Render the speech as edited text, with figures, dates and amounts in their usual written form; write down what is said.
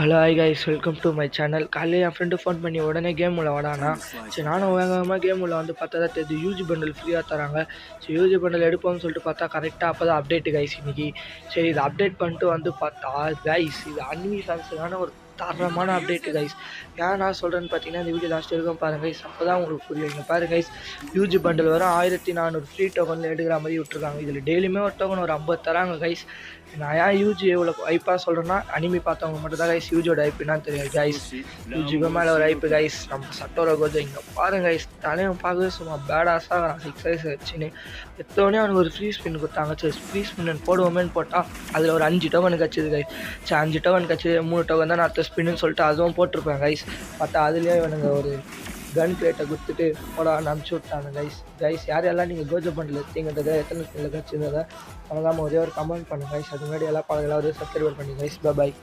Hello hi guys, welcome to my channel. காலையில் என் friend phone பண்ணி உடனே கேம் உள்ள வாடானா. சரி, நானும் வேகமாக கேம் உள்ள வந்து பார்த்தா தான் தெரியுது யூஜி பண்டல் ஃப்ரீயாக தராங்க. சரி, யூஜி பண்டல் எடுப்போம்னு சொல்லிட்டு பார்த்தா கரெக்டாக அப்போ தான் அப்டேட்டு கைஸ் இன்னைக்கு. சரி, இது அப்டேட் பண்ணிட்டு வந்து பார்த்தா கைஸ் இது அனிமி ஃபேன்ஸுக்கான ஒரு தரமான அப்டேட்டு கைஸ். ஏன் நான் சொல்கிறேன்னு பார்த்தீங்கன்னா இந்த வீடியோ லாஸ்ட் வரைக்கும் பாருங்கள் கைஸ், அப்போ தான் உங்களுக்கு புரியும். இங்கே பாருங்க கைஸ், யூஜி பண்டல் வரும் 1400 ஃப்ரீ டோக்கனில் எடுக்கிற மாதிரி விட்டுருக்காங்க. இதில் டெய்லியுமே ஒரு டோக்கன் ஒரு 50 தராங்க கைஸ். நான் ஏன் யூஜி எவ்வளோ ஐப்பாக சொல்கிறேன்னா, அனிமி பார்த்தவங்க மட்டும் தான் கைஸ் யூஜியோட ஐப்புனான்னு தெரியும் கைஸ். யூஜிக்கு மேலே ஒரு ஐப்பு கைஸ், நம்ம சட்டோர கோஜோ. இங்கே பாருங்க கைஸ், தலைவன் பார்க்கவே சும்மா பேடாஸாக 6 வயசு வச்சுன்னு எத்தோடனே அவனுக்கு ஒரு ஃப்ரீ ஸ்பின் கொடுத்தாங்க. சரி, ஃப்ரீ ஸ்பின் போடுவோமேன்னு போட்டால் அதில் ஒரு 5 டோக்கன் கிடச்சிது கைஸ். சரி, 5 டோக்கன் கிடச்சி 3 டோக்கன் தான் அடுத்த ஸ்பின்னு சொல்லிட்டு அதுவும் போட்டிருப்பேன் கைஸ். பார்த்தா அதுலேயே இவனுங்க ஒரு கன் பிளேட்டை கொடுத்துட்டு போடான்னு அனுப்பிச்சி விட்டாங்க கைஸ். யாரெல்லாம் நீங்கள் கோஜோ பண்டில் எடுத்தீங்கன்றதை எத்தனை ஸ்பின்னில் கிடச்சிருந்ததை மறக்காமல் ஒரே ஒரு கமெண்ட் பண்ணுங்க கைஸ். அது முன்னாடி எல்லாம் பார்க்கலாம், ஒரே சப்ஸ்கிரைப் பண்ணி கைஸ். பாய்.